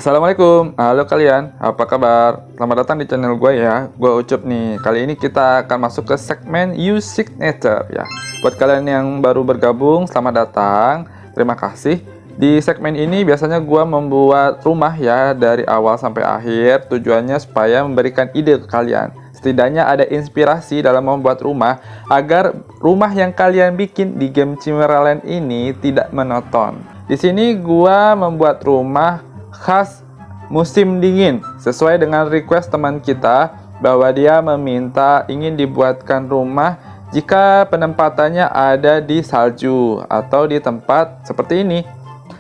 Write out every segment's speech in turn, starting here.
Assalamualaikum, halo kalian, apa kabar? Selamat datang di channel gue ya, gue Ucup nih. Kali ini kita akan masuk ke segmen Use Signature ya. Buat kalian yang baru bergabung, selamat datang, terima kasih. Di segmen ini biasanya gue membuat rumah ya, dari awal sampai akhir. Tujuannya supaya memberikan ide ke kalian. Setidaknya ada inspirasi dalam membuat rumah, agar rumah yang kalian bikin di game Chimera ini tidak monoton. Di sini gue membuat rumah khas musim dingin sesuai dengan request teman kita bahwa dia meminta ingin dibuatkan rumah jika penempatannya ada di salju atau di tempat seperti ini.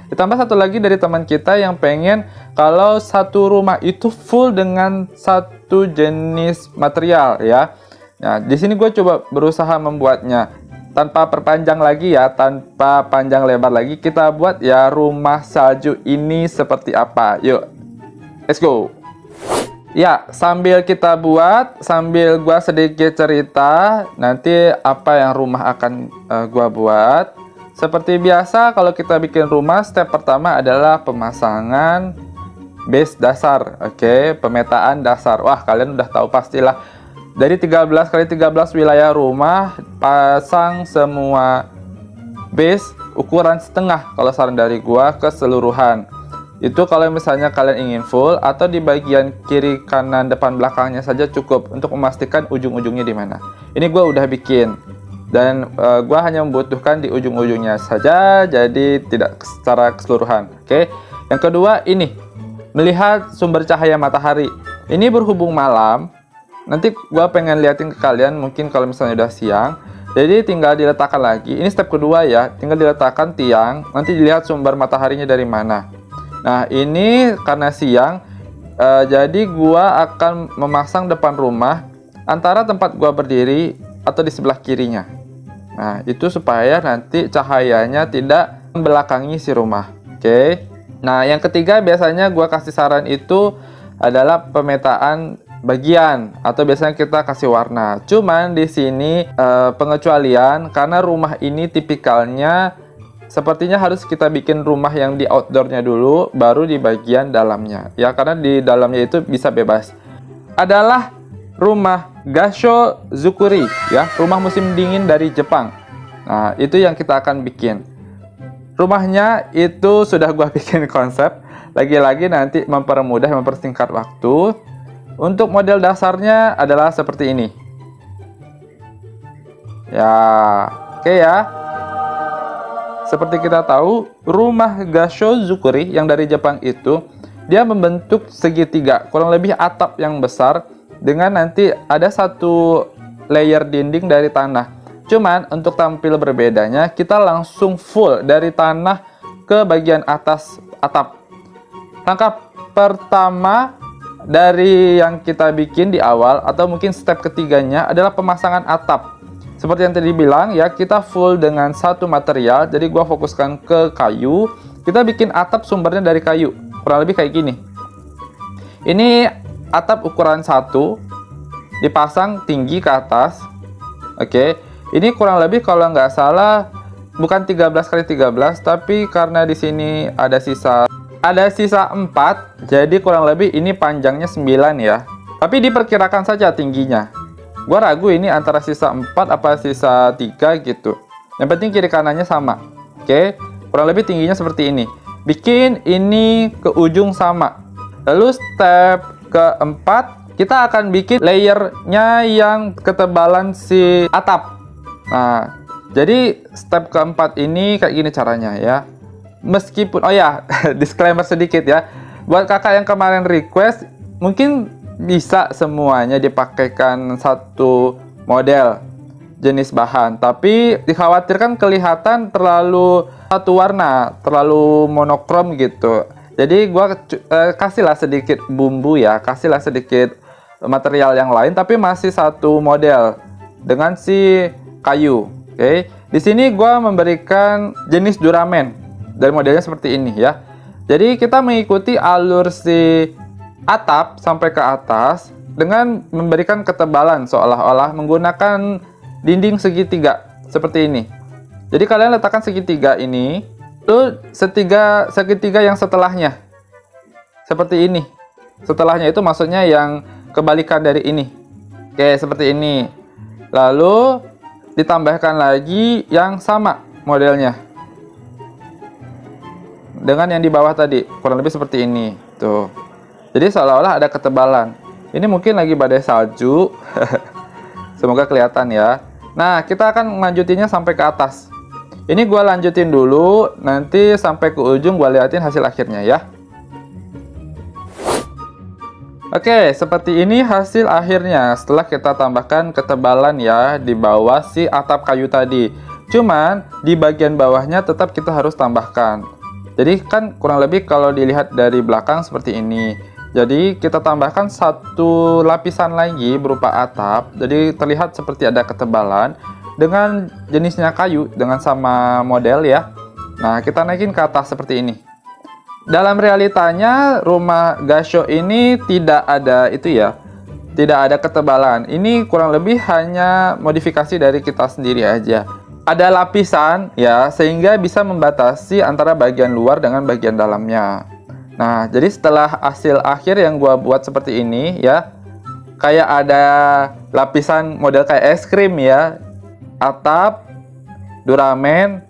Ditambah satu lagi dari teman kita yang pengen kalau satu rumah itu full dengan satu jenis material ya. Nah, di sini gue coba berusaha membuatnya. Tanpa perpanjang lagi ya, tanpa panjang lebar lagi, kita buat ya rumah salju ini seperti apa. Yuk, let's go. Ya, sambil kita buat, sambil gua sedikit cerita nanti apa yang rumah akan gua buat. Seperti biasa kalau kita bikin rumah, step pertama adalah pemasangan base dasar. Oke, pemetaan dasar. Wah, kalian udah tahu pastilah. Dari 13 kali 13 wilayah rumah, pasang semua base ukuran setengah kalau saran dari gua keseluruhan. Itu kalau misalnya kalian ingin full, atau di bagian kiri, kanan, depan, belakangnya saja cukup untuk memastikan ujung-ujungnya di mana. Ini gua udah bikin dan gua hanya membutuhkan di ujung-ujungnya saja, jadi tidak secara keseluruhan. Oke. Yang kedua ini melihat sumber cahaya matahari. Ini berhubung malam. Nanti gua pengen liatin ke kalian mungkin kalau misalnya udah siang. Jadi tinggal diletakkan lagi. Ini step kedua ya. Tinggal diletakkan tiang. Nanti dilihat sumber mataharinya dari mana. Nah ini karena siang. Jadi gua akan memasang depan rumah antara tempat gua berdiri atau di sebelah kirinya. Nah itu supaya nanti cahayanya tidak membelakangi si rumah. Oke. Nah yang ketiga biasanya gua kasih saran itu adalah pemetaan bagian atau biasanya kita kasih warna. Cuman di sini pengecualian karena rumah ini tipikalnya sepertinya harus kita bikin rumah yang di outdoornya dulu baru di bagian dalamnya. Ya karena di dalamnya itu bisa bebas. Adalah rumah Gashozukuri ya, rumah musim dingin dari Jepang. Nah, itu yang kita akan bikin. Rumahnya itu sudah gua bikin konsep. Lagi-lagi nanti mempermudah, mempersingkat waktu. Untuk model dasarnya adalah seperti ini. Ya, oke ya. Seperti kita tahu, rumah Gashozukuri yang dari Jepang itu, dia membentuk segitiga, kurang lebih atap yang besar, dengan nanti ada satu layer dinding dari tanah. Cuman, untuk tampil berbedanya, kita langsung full dari tanah ke bagian atas atap. Langkah pertama dari yang kita bikin di awal atau mungkin step ketiganya adalah pemasangan atap. Seperti yang tadi bilang ya, kita full dengan satu material. Jadi gua fokuskan ke kayu. Kita bikin atap sumbernya dari kayu. Kurang lebih kayak gini. Ini atap ukuran 1 dipasang tinggi ke atas. Oke. Ini kurang lebih kalau nggak salah bukan 13 kali 13, tapi karena di sini ada sisa 4, jadi kurang lebih ini panjangnya 9 ya. Tapi diperkirakan saja tingginya. Gua ragu ini antara sisa 4 apa sisa 3 gitu. Yang penting kiri kanannya sama. Oke, kurang lebih tingginya seperti ini. Bikin ini ke ujung sama. Lalu step keempat, kita akan bikin layernya yang ketebalan si atap. Nah, jadi step keempat ini kayak gini caranya ya. Meskipun, oh ya, disclaimer sedikit ya. Buat kakak yang kemarin request, mungkin bisa semuanya dipakaikan satu model jenis bahan. Tapi dikhawatirkan kelihatan terlalu satu warna, terlalu monokrom gitu. Jadi gua kasihlah sedikit bumbu ya, kasihlah sedikit material yang lain, tapi masih satu model dengan si kayu. Oke, di sini gua memberikan jenis duramen. Dari modelnya seperti ini ya. Jadi kita mengikuti alur si atap sampai ke atas dengan memberikan ketebalan seolah-olah menggunakan dinding segitiga seperti ini. Jadi kalian letakkan segitiga ini, lalu segitiga yang setelahnya. seperti ini. Setelahnya itu maksudnya yang kebalikan dari ini. Oke, seperti ini. Lalu ditambahkan lagi yang sama modelnya dengan yang di bawah tadi, kurang lebih seperti ini. Tuh. Jadi seolah-olah ada ketebalan. Ini mungkin lagi badai salju. Semoga kelihatan ya. Nah, kita akan melanjutinya sampai ke atas. Ini gua lanjutin dulu, nanti sampai ke ujung gua liatin hasil akhirnya ya. Oke, seperti ini hasil akhirnya setelah kita tambahkan ketebalan ya di bawah si atap kayu tadi. Cuman di bagian bawahnya tetap kita harus tambahkan. Jadi kan kurang lebih kalau dilihat dari belakang seperti ini. Jadi kita tambahkan satu lapisan lagi berupa atap. Jadi terlihat seperti ada ketebalan dengan jenisnya kayu dengan sama model ya. Nah, kita naikin ke atas seperti ini. Dalam realitanya rumah Gasho ini tidak ada itu ya. Tidak ada ketebalan. Ini kurang lebih hanya modifikasi dari kita sendiri aja. Ada lapisan ya sehingga bisa membatasi antara bagian luar dengan bagian dalamnya. Nah, jadi setelah hasil akhir yang gua buat seperti ini ya, kayak ada lapisan model kayak es krim ya, atap, duramen,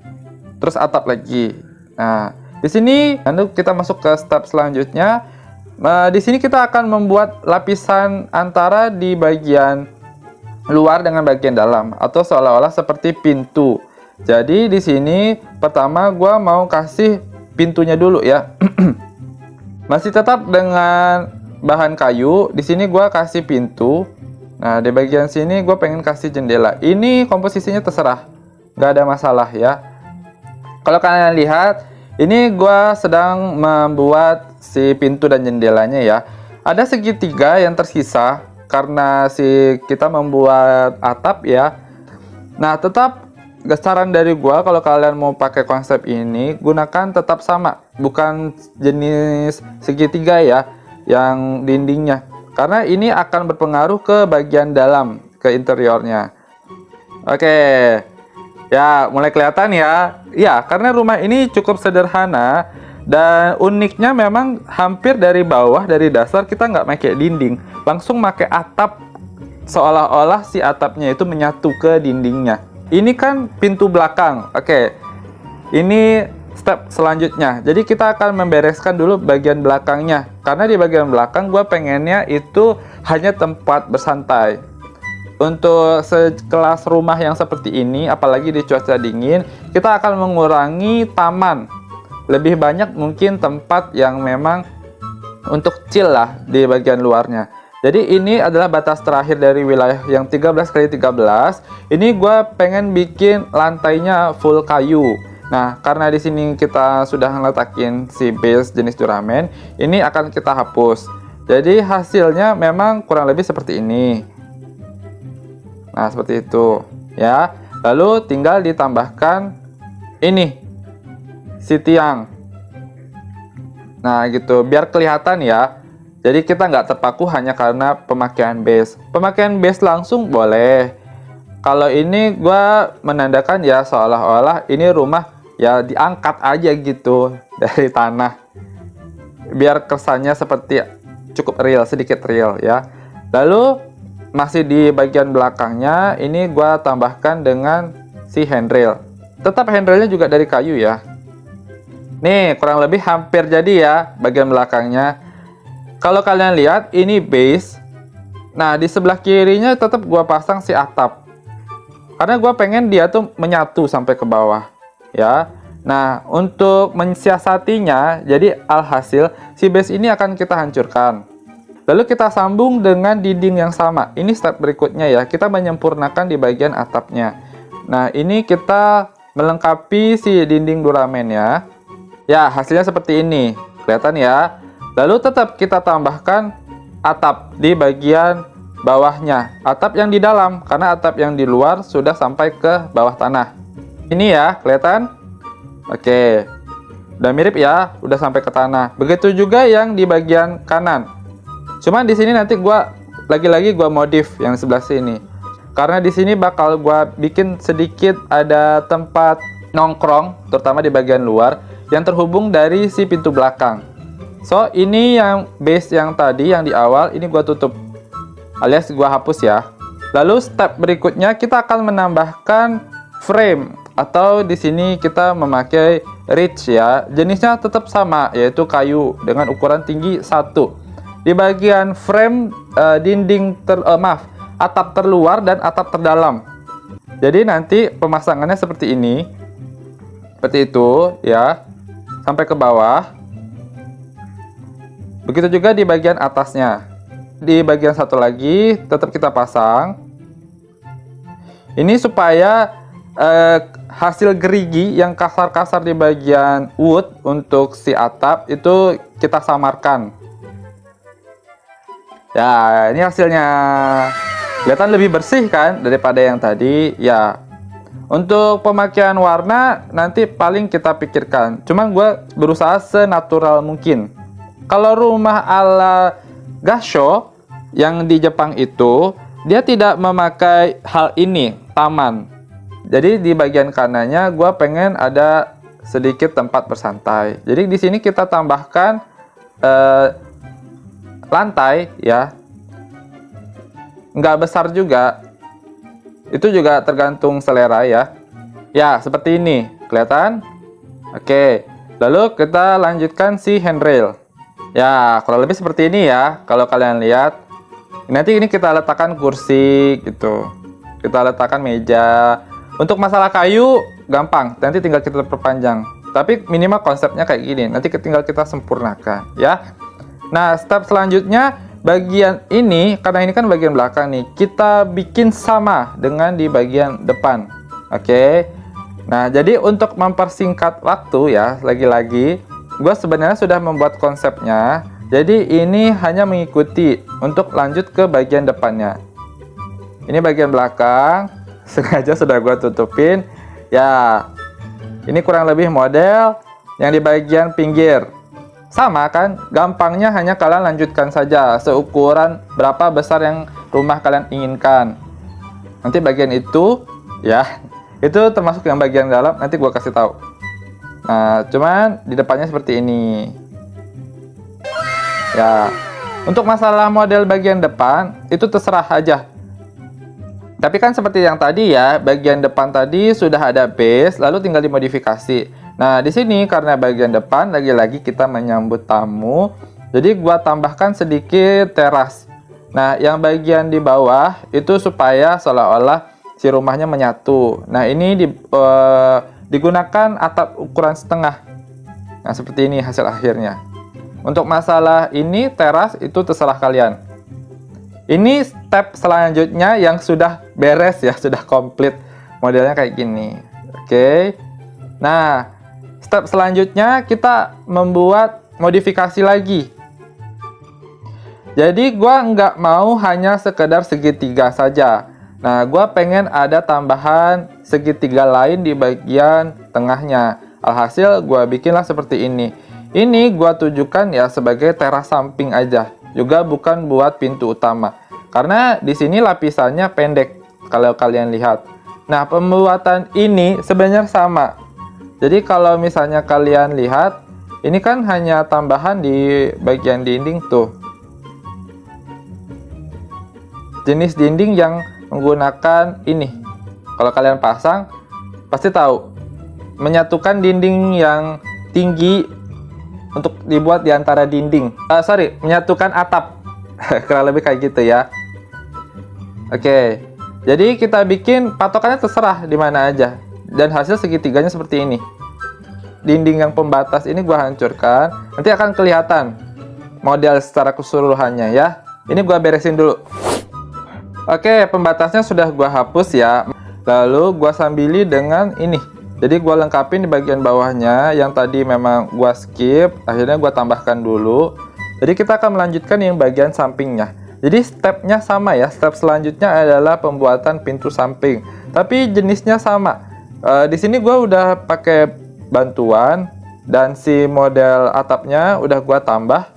terus atap lagi. Nah, di sini lalu kita masuk ke step selanjutnya. Di sini kita akan membuat lapisan antara di bagian luar dengan bagian dalam atau seolah-olah seperti pintu. Jadi di sini pertama gua mau kasih pintunya dulu ya. Masih tetap dengan bahan kayu. Di sini gua kasih pintu. Nah, di bagian sini gue pengen kasih jendela. Ini komposisinya terserah, nggak ada masalah ya. Kalau kalian lihat, ini gue sedang membuat si pintu dan jendelanya ya. Ada segitiga yang tersisa karena kita membuat atap ya. Nah, tetap saran dari gue kalau kalian mau pakai konsep ini, gunakan tetap sama, bukan jenis segitiga ya, yang dindingnya. Karena ini akan berpengaruh ke bagian dalam, ke interiornya. Oke, ya mulai kelihatan ya. Ya, karena rumah ini cukup sederhana dan uniknya memang hampir dari bawah, dari dasar kita nggak pakai dinding, langsung pakai atap, seolah-olah si atapnya itu menyatu ke dindingnya. Ini kan pintu belakang. Oke, ini step selanjutnya. Jadi kita akan membereskan dulu bagian belakangnya. Karena di bagian belakang gue pengennya itu hanya tempat bersantai. Untuk sekelas rumah yang seperti ini, apalagi di cuaca dingin, kita akan mengurangi taman. Lebih banyak mungkin tempat yang memang untuk chill lah di bagian luarnya. Jadi ini adalah batas terakhir dari wilayah yang 13x13. Ini gue pengen bikin lantainya full kayu. Nah, karena di sini kita sudah ngeletakin si base jenis duramen, ini akan kita hapus. Jadi hasilnya memang kurang lebih seperti ini. Nah, seperti itu ya. Lalu tinggal ditambahkan ini si tiang. Nah, gitu biar kelihatan ya. Jadi kita nggak terpaku hanya karena pemakaian base. Pemakaian base langsung boleh. Kalau ini gue menandakan ya seolah-olah ini rumah ya diangkat aja gitu dari tanah. Biar kesannya seperti cukup real, sedikit real ya. Lalu masih di bagian belakangnya ini gue tambahkan dengan si handrail. Tetap handrailnya juga dari kayu ya. Nih kurang lebih hampir jadi ya bagian belakangnya. Kalau kalian lihat ini base. Nah di sebelah kirinya tetap gua pasang si atap. Karena gua pengen dia tuh menyatu sampai ke bawah ya. Nah untuk mensiasatinya, jadi alhasil si base ini akan kita hancurkan. Lalu kita sambung dengan dinding yang sama. Ini step berikutnya ya. Kita menyempurnakan di bagian atapnya. Nah ini kita melengkapi si dinding duramen ya. Ya hasilnya seperti ini. Kelihatan ya. Lalu tetap kita tambahkan atap di bagian bawahnya. Atap yang di dalam, karena atap yang di luar sudah sampai ke bawah tanah. Ini ya, kelihatan? Oke. Udah mirip ya, udah sampai ke tanah. Begitu juga yang di bagian kanan. Cuman di sini nanti lagi-lagi gua modif yang sebelah sini. Karena di sini bakal gua bikin sedikit ada tempat nongkrong, terutama di bagian luar, yang terhubung dari si pintu belakang. So, ini yang base yang tadi yang di awal ini gua tutup alias gua hapus ya. Lalu step berikutnya kita akan menambahkan frame atau di sini kita memakai ridge ya. Jenisnya tetap sama yaitu kayu dengan ukuran tinggi 1. Di bagian frame atap terluar dan atap terdalam. Jadi nanti pemasangannya seperti ini. Seperti itu ya. Sampai ke bawah. Begitu juga di bagian atasnya. Di bagian satu lagi tetap kita pasang. Ini supaya hasil gerigi yang kasar-kasar di bagian wood untuk si atap itu kita samarkan. Ya, ini hasilnya. Kelihatan lebih bersih kan daripada yang tadi ya. Untuk pemakaian warna nanti paling kita pikirkan. Cuman gue berusaha senatural mungkin. Kalau rumah ala Gasho yang di Jepang itu, dia tidak memakai hal ini, taman. Jadi di bagian kanannya gue pengen ada sedikit tempat bersantai. Jadi di sini kita tambahkan lantai ya. Nggak besar juga. Itu juga tergantung selera ya. Ya, seperti ini. Kelihatan? Oke. Lalu kita lanjutkan si handrail. Ya, kurang lebih seperti ini ya. Kalau kalian lihat. Nanti ini kita letakkan kursi gitu. Kita letakkan meja. Untuk masalah kayu gampang. Nanti tinggal kita perpanjang. Tapi minimal konsepnya kayak gini. Nanti tinggal kita sempurnakan ya. Nah, step selanjutnya bagian ini, karena ini kan bagian belakang nih, kita bikin sama dengan di bagian depan. Oke. Nah, jadi untuk mempersingkat waktu ya, lagi-lagi gue sebenarnya sudah membuat konsepnya. Jadi ini hanya mengikuti untuk lanjut ke bagian depannya. Ini bagian belakang, sengaja sudah gue tutupin. Ya, ini kurang lebih model yang di bagian pinggir. Sama kan, gampangnya hanya kalian lanjutkan saja seukuran berapa besar yang rumah kalian inginkan. Nanti bagian itu ya, itu termasuk yang bagian dalam, nanti gua kasih tahu. Nah, cuman di depannya seperti ini. Ya, untuk masalah model bagian depan itu terserah aja. Tapi kan seperti yang tadi ya, bagian depan tadi sudah ada base, lalu tinggal dimodifikasi. Nah, di sini karena bagian depan lagi-lagi kita menyambut tamu, jadi gua tambahkan sedikit teras. Nah, yang bagian di bawah itu supaya seolah-olah si rumahnya menyatu. Nah, ini digunakan atap ukuran setengah. Nah, seperti ini hasil akhirnya. Untuk masalah ini teras itu terserah kalian. Ini step selanjutnya yang sudah beres ya, sudah komplit. Modelnya kayak gini. Oke. Nah, step selanjutnya kita membuat modifikasi lagi. Jadi gua nggak mau hanya sekedar segitiga saja. Nah, gua pengen ada tambahan segitiga lain di bagian tengahnya. Alhasil gua bikinlah seperti ini. Ini gua tujukan ya sebagai teras samping aja. Juga bukan buat pintu utama. Karena di sini lapisannya pendek kalau kalian lihat. Nah, pembuatan ini sebenarnya sama. Jadi kalau misalnya kalian lihat, ini kan hanya tambahan di bagian dinding tuh. Jenis dinding yang menggunakan ini. Kalau kalian pasang, pasti tahu. Menyatukan dinding yang tinggi untuk dibuat di antara dinding. Menyatukan atap. Kurang lebih kayak gitu ya. Oke. Jadi kita bikin patokannya terserah di mana aja. Dan hasil segitiganya seperti ini. Dinding yang pembatas ini gua hancurkan. Nanti akan kelihatan model secara keseluruhannya ya. Ini gua beresin dulu. Oke, pembatasnya sudah gua hapus ya. Lalu gua sambili dengan ini. Jadi gua lengkapin di bagian bawahnya yang tadi memang gua skip, akhirnya gua tambahkan dulu. Jadi kita akan melanjutkan yang bagian sampingnya. Jadi stepnya sama ya. Step selanjutnya adalah pembuatan pintu samping. Tapi jenisnya sama. Di sini gue udah pakai bantuan dan si model atapnya udah gue tambah.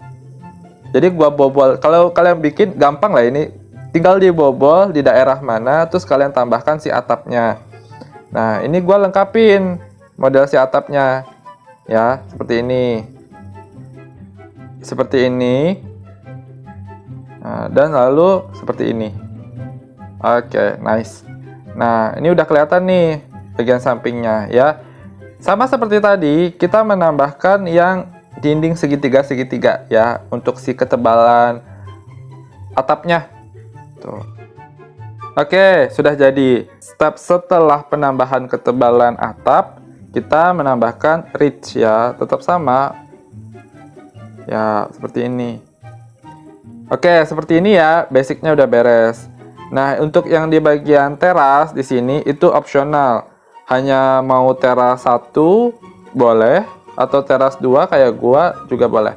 Jadi gue bobol. Kalau kalian bikin gampang lah ini. Tinggal dibobol di daerah mana, terus kalian tambahkan si atapnya. Nah, ini gue lengkapin model si atapnya. Ya, seperti ini. seperti ini. Nah, dan lalu seperti ini. Oke, nice. Nah, ini udah kelihatan nih bagian sampingnya ya. Sama seperti tadi, kita menambahkan yang dinding segitiga-segitiga ya untuk si ketebalan atapnya. Tuh. Oke, sudah jadi. Step setelah penambahan ketebalan atap, kita menambahkan ridge ya, tetap sama. Ya, seperti ini. Oke, seperti ini ya, basicnya udah beres. Nah, untuk yang di bagian teras di sini itu opsional. Hanya mau teras 1 boleh, atau teras 2 kayak gua juga boleh.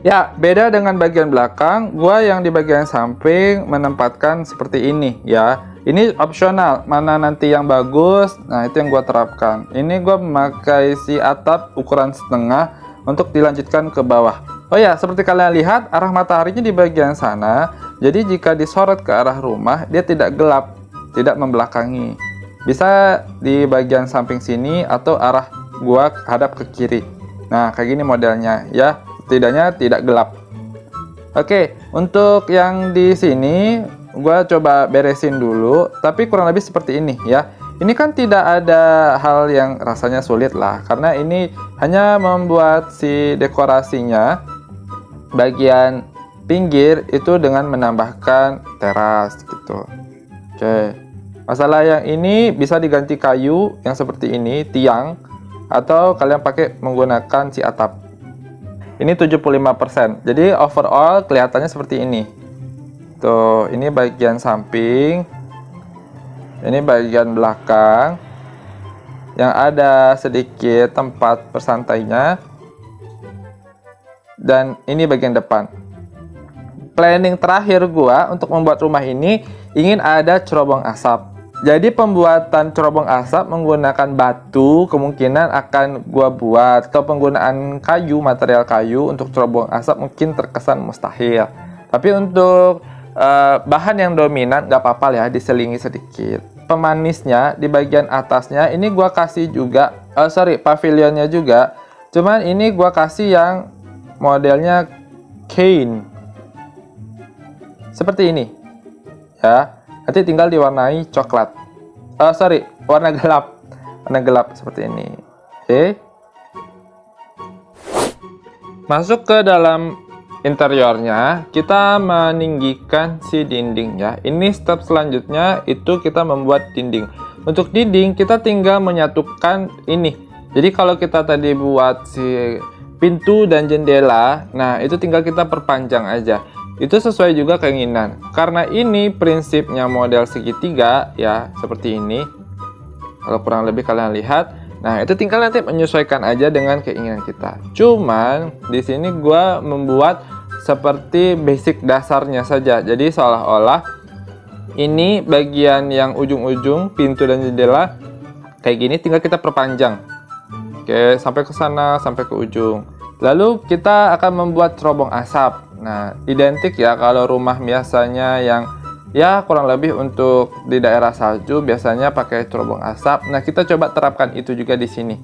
Ya, beda dengan bagian belakang, gua yang di bagian samping menempatkan seperti ini ya. Ini opsional, mana nanti yang bagus, nah itu yang gua terapkan. Ini gua memakai si atap ukuran setengah untuk dilanjutkan ke bawah. Oh ya, seperti kalian lihat, arah mataharinya di bagian sana. Jadi jika disorot ke arah rumah, dia tidak gelap, tidak membelakangi. Bisa di bagian samping sini atau arah gua hadap ke kiri. Nah, kayak gini modelnya ya, setidaknya tidak gelap. Oke, untuk yang di sini gua coba beresin dulu, tapi kurang lebih seperti ini ya. Ini kan tidak ada hal yang rasanya sulit lah, karena ini hanya membuat si dekorasinya bagian pinggir itu dengan menambahkan teras gitu. Oke. Masalah yang ini bisa diganti kayu yang seperti ini, tiang, atau kalian pakai menggunakan si atap. Ini 75%. Jadi overall kelihatannya seperti ini. Tuh, ini bagian samping. Ini bagian belakang. Yang ada sedikit tempat bersantainya. Dan ini bagian depan. Planning terakhir gua untuk membuat rumah ini ingin ada cerobong asap. Jadi pembuatan cerobong asap menggunakan batu kemungkinan akan gua buat. Kalau penggunaan kayu, material kayu untuk cerobong asap mungkin terkesan mustahil. Tapi untuk bahan yang dominan nggak apa-apa ya, diselingi sedikit. Pemanisnya di bagian atasnya ini gua kasih juga, pavilionnya juga. Cuman ini gua kasih yang modelnya cane seperti ini ya, nanti tinggal diwarnai coklat, warna gelap seperti ini. Oke, masuk ke dalam interiornya, kita meninggikan si dinding ya. Ini step selanjutnya itu kita membuat dinding. Untuk dinding kita tinggal menyatukan ini. Jadi kalau kita tadi buat si pintu dan jendela, nah itu tinggal kita perpanjang aja. Itu sesuai juga keinginan. Karena ini prinsipnya model segitiga ya, seperti ini. Kalau kurang lebih kalian lihat. Nah, itu tinggal nanti menyesuaikan aja dengan keinginan kita. Cuman di sini gua membuat seperti basic dasarnya saja. Jadi seolah-olah ini bagian yang ujung-ujung pintu dan jendela kayak gini tinggal kita perpanjang. Oke, sampai ke sana, sampai ke ujung. Lalu kita akan membuat cerobong asap. Nah, identik ya kalau rumah biasanya yang ya kurang lebih untuk di daerah salju biasanya pakai cerobong asap. Nah, kita coba terapkan itu juga di sini.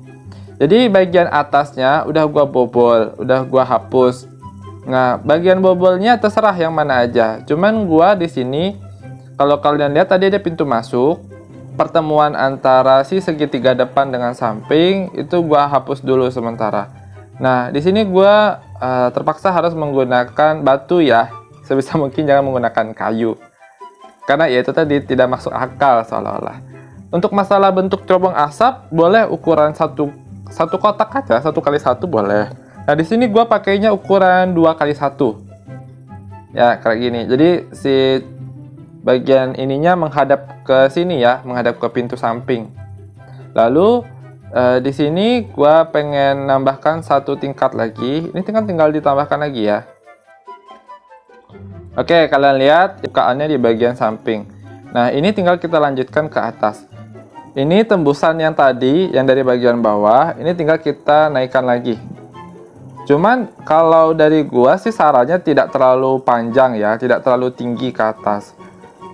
Jadi bagian atasnya udah gua bobol, udah gua hapus. Nah, bagian bobolnya terserah yang mana aja. Cuman gua di sini kalau kalian lihat tadi ada pintu masuk. Pertemuan antara si segitiga depan dengan samping itu gua hapus dulu sementara. Nah, di sini gua terpaksa harus menggunakan batu ya. Sebisa mungkin jangan menggunakan kayu. Karena ya itu tadi tidak masuk akal seolah-olah. Untuk masalah bentuk cerobong asap boleh ukuran satu kotak aja, 1x1 boleh. Nah, di sini gua pakainya ukuran 2x1. Ya, kayak gini. Jadi si bagian ininya menghadap ke sini ya, menghadap ke pintu samping. Lalu di sini gua pengen nambahkan satu tingkat lagi. Ini tinggal ditambahkan lagi ya. Oke, kalian lihat bukaannya di bagian samping. Nah, ini tinggal kita lanjutkan ke atas. Ini tembusan yang tadi, yang dari bagian bawah, ini tinggal kita naikkan lagi. Cuman kalau dari gua sih sarannya tidak terlalu panjang ya, tidak terlalu tinggi ke atas.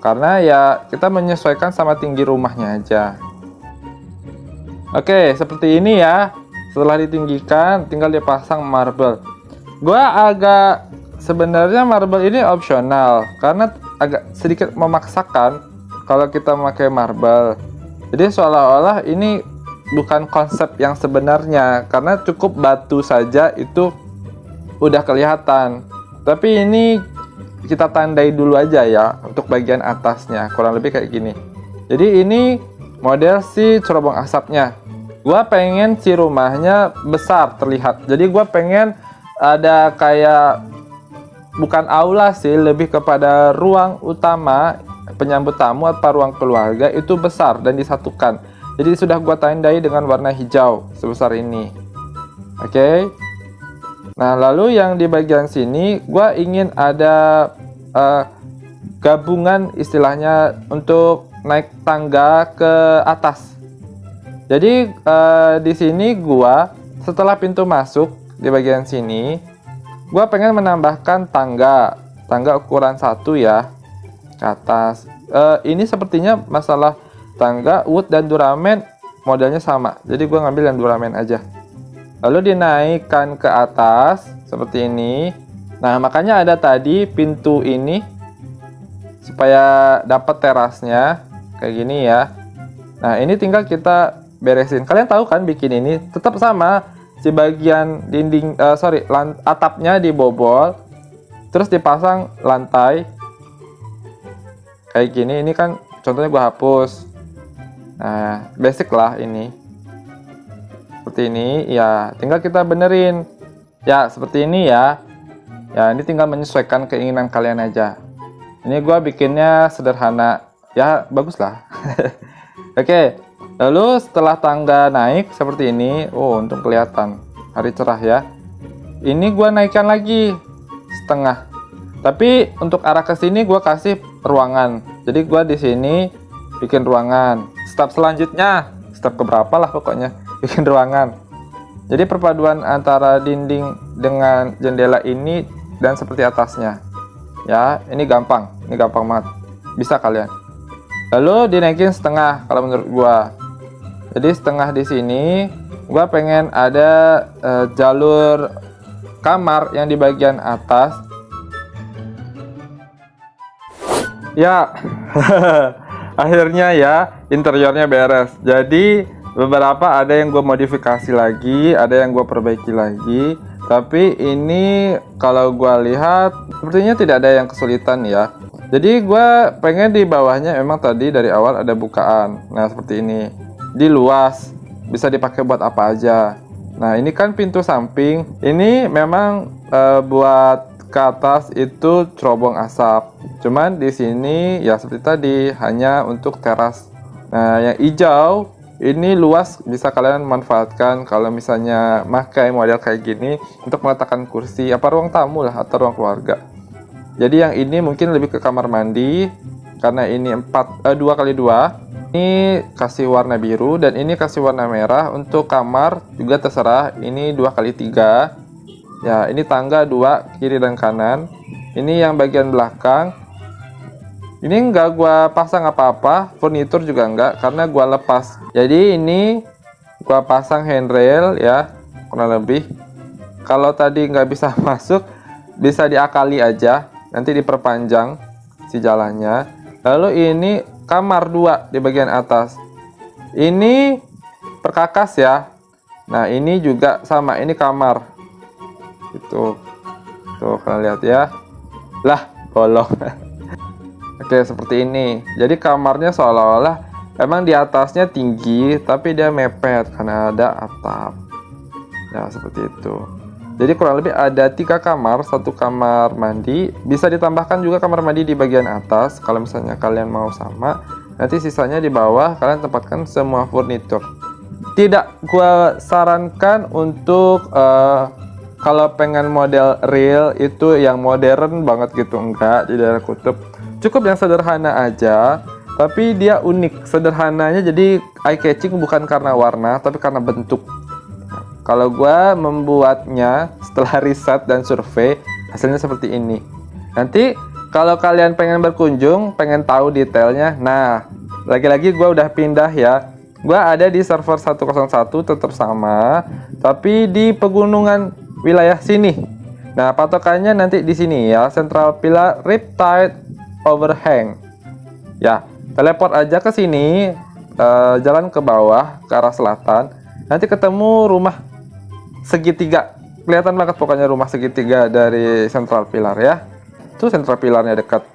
Karena ya kita menyesuaikan sama tinggi rumahnya aja. Oke, seperti ini ya. Setelah ditinggikan, tinggal dipasang marble. Gua agak sebenarnya marble ini opsional karena agak sedikit memaksakan kalau kita memakai marble. Jadi seolah-olah ini bukan konsep yang sebenarnya karena cukup batu saja itu udah kelihatan. Tapi ini kita tandai dulu aja ya untuk bagian atasnya, kurang lebih kayak gini. Jadi ini model si cerobong asapnya. Gua pengen si rumahnya besar terlihat. Jadi gua pengen ada kayak bukan aula sih, lebih kepada ruang utama penyambut tamu atau ruang keluarga itu besar dan disatukan. Jadi sudah gua tandai dengan warna hijau sebesar ini. Oke. Nah, lalu yang di bagian sini gua ingin ada gabungan istilahnya untuk naik tangga ke atas. Jadi di sini gua setelah pintu masuk di bagian sini, gua pengen menambahkan tangga ukuran 1 ya ke atas. Ini sepertinya masalah tangga wood dan duramen modelnya sama. Jadi gua ngambil yang duramen aja. Lalu dinaikkan ke atas seperti ini. Nah, makanya ada tadi pintu ini supaya dapat terasnya kayak gini ya. Nah, ini tinggal kita beresin. Kalian tahu kan bikin ini tetap sama, si bagian dinding atapnya dibobol, terus dipasang lantai kayak gini. Ini kan contohnya gua hapus. Nah, basic lah ini. Seperti ini ya, tinggal kita benerin ya seperti ini ya. Ya, ini tinggal menyesuaikan keinginan kalian aja. Ini gua bikinnya sederhana ya, bagus lah. Oke, lalu setelah tangga naik seperti ini, oh untung kelihatan hari cerah ya. Ini gua naikkan lagi setengah, tapi untuk arah ke sini gua kasih ruangan. Jadi gua di sini bikin ruangan. Step selanjutnya, step keberapa lah pokoknya, bikin ruangan. Jadi perpaduan antara dinding dengan jendela ini dan seperti atasnya ya, ini gampang banget, bisa kalian. Lalu dinaikin setengah kalau menurut gua. Jadi setengah di sini gua pengen ada jalur kamar yang di bagian atas ya. Akhirnya ya interiornya beres. Jadi beberapa ada yang gue modifikasi lagi, ada yang gue perbaiki lagi. Tapi ini kalau gue lihat sepertinya tidak ada yang kesulitan ya. Jadi gue pengen di bawahnya emang tadi dari awal ada bukaan. Nah seperti ini, di luas, bisa dipakai buat apa aja. Nah ini kan pintu samping, ini memang buat ke atas itu cerobong asap. Cuman di sini ya seperti tadi hanya untuk teras. Nah yang hijau ini luas, bisa kalian manfaatkan kalau misalnya pakai model kayak gini untuk meletakkan kursi apa ruang tamu lah atau ruang keluarga. Jadi yang ini mungkin lebih ke kamar mandi karena ini 2x2. Ini kasih warna biru dan ini kasih warna merah. Untuk kamar juga terserah, ini 2x3 ya. Ini tangga 2 kiri dan kanan. Ini yang bagian belakang. Ini enggak gua pasang apa-apa, furnitur juga enggak karena gua lepas. Jadi ini gua pasang handrail ya, kurang lebih. Kalau tadi nggak bisa masuk, bisa diakali aja, nanti diperpanjang si jalannya. Lalu ini kamar 2 di bagian atas. Ini perkakas ya. Nah, ini juga sama, ini kamar. Itu. Tuh, kalian lihat ya. Lah, bolong. Oke, seperti ini. Jadi kamarnya seolah-olah emang di atasnya tinggi, tapi dia mepet karena ada atap. Ya, seperti itu. Jadi kurang lebih ada 3 kamar, 1 kamar mandi. Bisa ditambahkan juga kamar mandi di bagian atas kalau misalnya kalian mau sama. Nanti sisanya di bawah kalian tempatkan semua furnitur. Tidak gua sarankan untuk kalau pengen model real itu yang modern banget gitu, enggak, di daerah kutub. Cukup yang sederhana aja, tapi dia unik. Sederhananya jadi eye catching bukan karena warna, tapi karena bentuk. Kalau gua membuatnya setelah riset dan survei, hasilnya seperti ini. Nanti kalau kalian pengen berkunjung, pengen tahu detailnya, nah, lagi-lagi gua udah pindah ya. Gua ada di server 101 tetap sama, tapi di pegunungan wilayah sini. Nah, patokannya nanti di sini ya, Central Pillar Riptide Overhang. Ya, teleport aja ke sini, jalan ke bawah ke arah selatan. Nanti ketemu rumah segitiga. Kelihatan banget pokoknya rumah segitiga dari Central Pillar ya. Tuh Central Pillarnya dekat.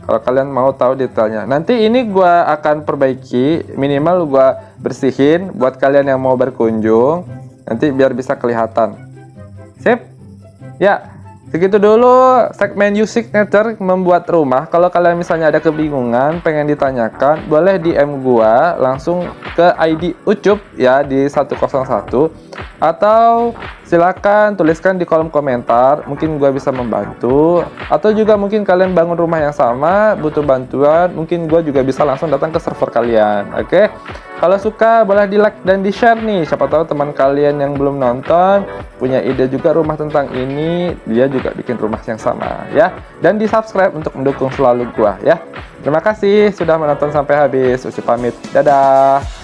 Kalau kalian mau tahu detailnya, nanti ini gua akan perbaiki, minimal gua bersihin buat kalian yang mau berkunjung, nanti biar bisa kelihatan. Sip? Ya, segitu dulu segmen Use Signature membuat rumah. Kalau kalian misalnya ada kebingungan, pengen ditanyakan, boleh DM gua langsung ke ID Ucup ya di 101, atau silakan tuliskan di kolom komentar, mungkin gua bisa membantu. Atau juga mungkin kalian bangun rumah yang sama, butuh bantuan, mungkin gua juga bisa langsung datang ke server kalian. Oke? Kalau suka boleh di like dan di share nih, siapa tahu teman kalian yang belum nonton punya ide juga rumah tentang ini, dia juga bikin rumah yang sama ya. Dan di subscribe untuk mendukung selalu gua ya. Terima kasih sudah menonton sampai habis. Ucup pamit, dadah.